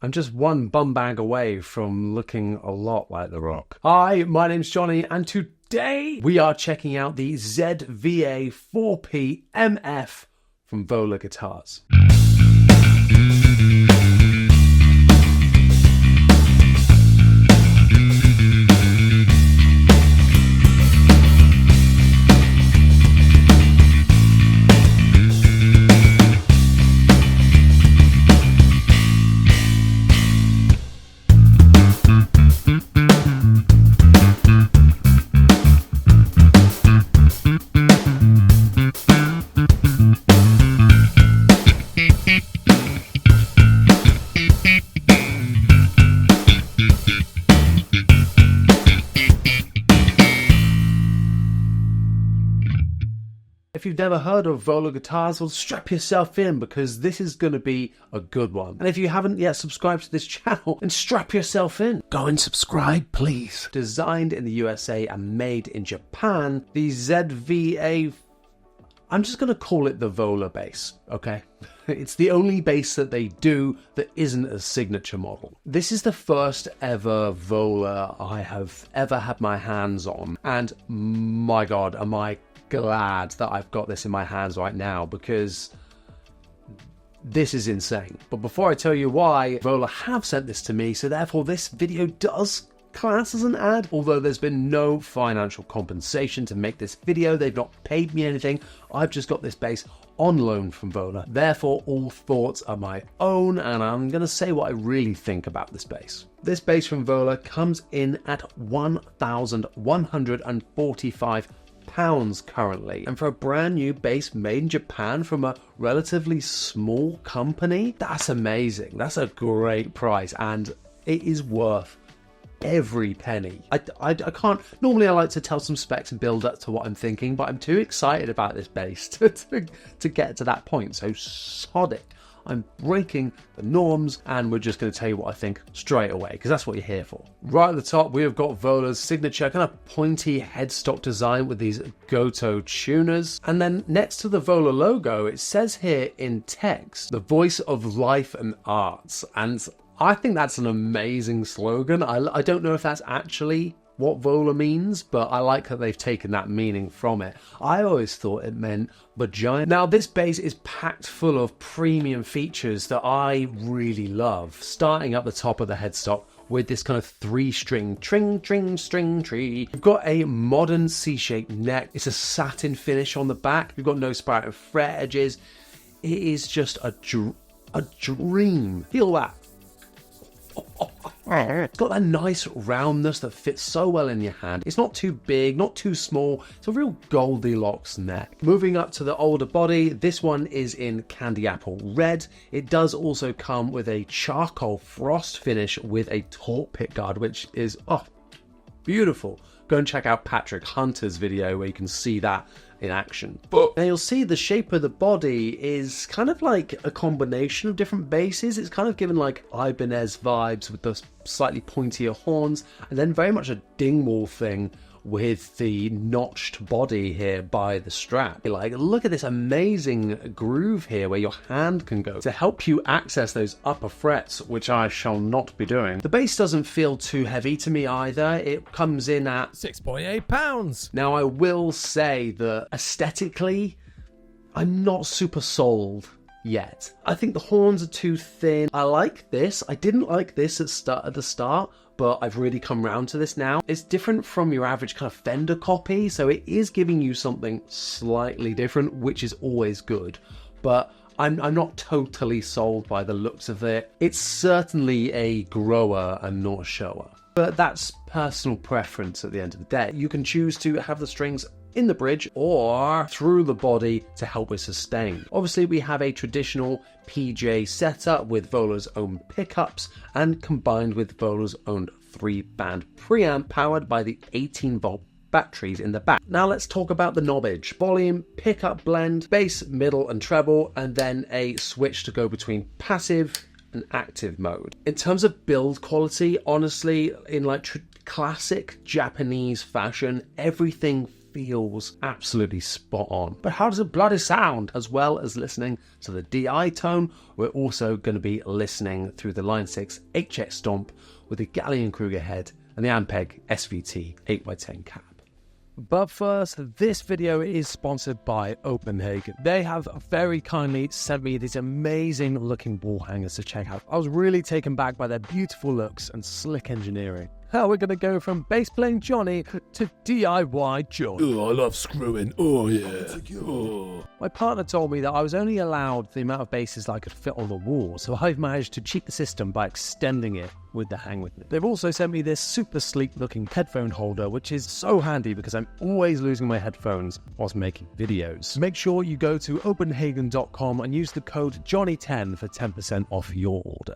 I'm just one bum bag away from looking a lot like The Rock. Hi, my name's Jonny, and today we are checking out the ZVA 4P MF from Vola Guitars. If you've never heard of Vola Guitars, well, strap yourself in because this is going to be a good one. And if you haven't yet subscribed to this channel, then strap yourself in. Go and subscribe, please. Designed in the USA and made in Japan, the ZVA, I'm just going to call it the Vola bass, okay? It's the only bass that they do that isn't a signature model. This is the first ever Vola I have ever had my hands on. And my God, am I glad that I've got this in my hands right now, because this is insane. But before I tell you why, Vola have sent this to me, so therefore this video does class as an ad, although there's been no financial compensation to make this video. They've not paid me anything. I've just got this bass on loan from Vola. Therefore, all thoughts are my own, and I'm going to say what I really think about this bass. This bass from Vola comes in at £1,145 currently, and for a brand new bass made in Japan from a relatively small company, that's amazing. That's a great price, and it is worth every penny. I can't, normally I like to tell some specs and build up to what I'm thinking, but I'm too excited about this bass to get to that point, so sod it. I'm breaking the norms, and we're just going to tell you what I think straight away, because that's what you're here for. Right at the top, we have got Vola's signature kind of pointy headstock design with these Goto tuners. And then next to the Vola logo, it says here in text, the voice of life and arts. And I think that's an amazing slogan. I don't know if that's actually what Vola means, but I like that they've taken that meaning from it. I always thought it meant vagina. Now, this bass is packed full of premium features that I really love, starting up the top of the headstock with this kind of 3-string string tree. We've got a modern C-shaped neck. It's a satin finish on the back. We've got no spiral fret edges. It is just a dream. Feel that. It's got that nice roundness that fits so well in your hand. It's not too big, not too small. It's a real Goldilocks neck. Moving up to the older body, this one is in candy apple red. It does also come with a charcoal frost finish with a taut pickguard, which is, beautiful. Go and check out Patrick Hunter's video where you can see that in action. But now you'll see the shape of the body is kind of like a combination of different bases. It's kind of given like Ibanez vibes with those slightly pointier horns, and then very much a Dingwall thing with the notched body here by the strap. Like, look at this amazing groove here where your hand can go to help you access those upper frets, which I shall not be doing. The bass doesn't feel too heavy to me either. It comes in at 6.8 pounds. Now, I will say that aesthetically, I'm not super sold yet. I think the horns are too thin. I like this. I didn't like this at the start, but I've really come round to this now. It's different from your average kind of Fender copy, so it is giving you something slightly different, which is always good. But I'm not totally sold by the looks of it. It's certainly a grower and not a shower. But that's personal preference at the end of the day. You can choose to have the strings in the bridge or through the body to help with sustain. Obviously, we have a traditional PJ setup with Vola's own pickups and combined with Vola's own 3-band preamp powered by the 18-volt batteries in the back. Now let's talk about the knobbage. Volume, pickup blend, bass, middle and treble, and then a switch to go between passive and active mode. In terms of build quality, honestly, in like classic Japanese fashion, everything feels absolutely spot on. But how does it bloody sound? As well as listening to the DI tone, we're also going to be listening through the Line 6 HX Stomp with the Galleon Kruger head and the Ampeg SVT 8x10 cab. But first, this video is sponsored by Copenhagen. They have very kindly sent me these amazing looking wall hangers to check out. I was really taken back by their beautiful looks and slick engineering. How we're going to go from bass playing Jonny to DIY Jonny. Oh, I love screwing. Oh, yeah. Oh. My partner told me that I was only allowed the amount of basses that I could fit on the wall, so I've managed to cheat the system by extending it with the hang with me. They've also sent me this super sleek looking headphone holder, which is so handy because I'm always losing my headphones whilst making videos. Make sure you go to Copenhagen.com and use the code Jonny10 for 10% off your order.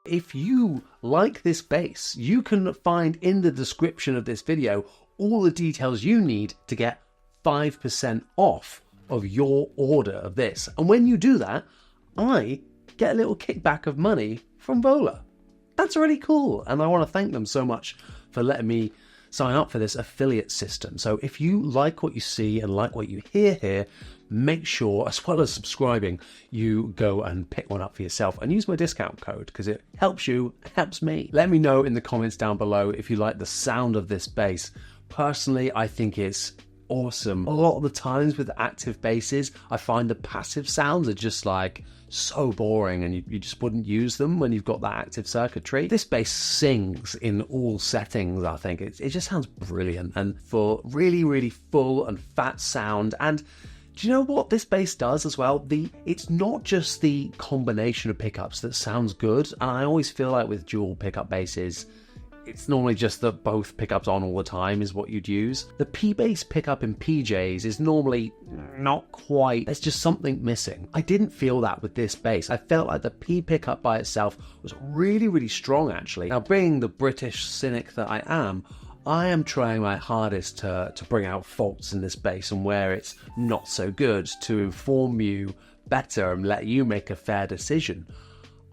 If you like this bass, you can find in the description of this video all the details you need to get 5% off of your order of this. And when you do that, I get a little kickback of money from Vola. That's really cool. And I want to thank them so much for letting me sign up for this affiliate system. So if you like what you see and like what you hear here, make sure, as well as subscribing, you go and pick one up for yourself and use my discount code because it helps you, helps me. Let me know in the comments down below if you like the sound of this bass. Personally, I think it's awesome. A lot of the times with active basses, I find the passive sounds are just like so boring and you just wouldn't use them when you've got that active circuitry. This bass sings in all settings, I think. It just sounds brilliant, and for really, really full and fat sound. And do you know what this bass does as well? It's not just the combination of pickups that sounds good, and I always feel like with dual pickup basses, it's normally just that both pickups on all the time is what you'd use. The P-bass pickup in PJs is normally not quite, there's just something missing. I didn't feel that with this bass. I felt like the P pickup by itself was really, really strong actually. Now, being the British cynic that I am trying my hardest to bring out faults in this bass and where it's not so good to inform you better and let you make a fair decision.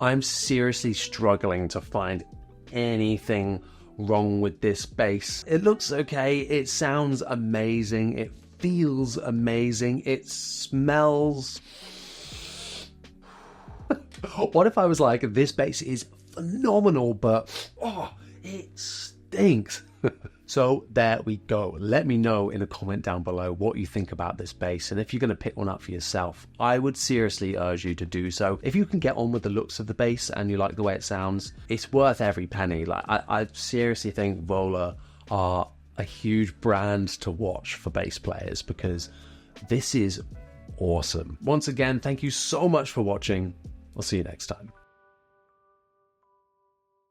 I'm seriously struggling to find anything wrong with this bass. It looks okay, it sounds amazing, it feels amazing, it smells... What if I was like, this bass is phenomenal, but oh, it stinks. So there we go. Let me know in a comment down below what you think about this bass, and if you're going to pick one up for yourself, I would seriously urge you to do so. If you can get on with the looks of the bass and you like the way it sounds, it's worth every penny. Like I seriously think Vola are a huge brand to watch for bass players because this is awesome. Once again, thank you so much for watching. I'll see you next time.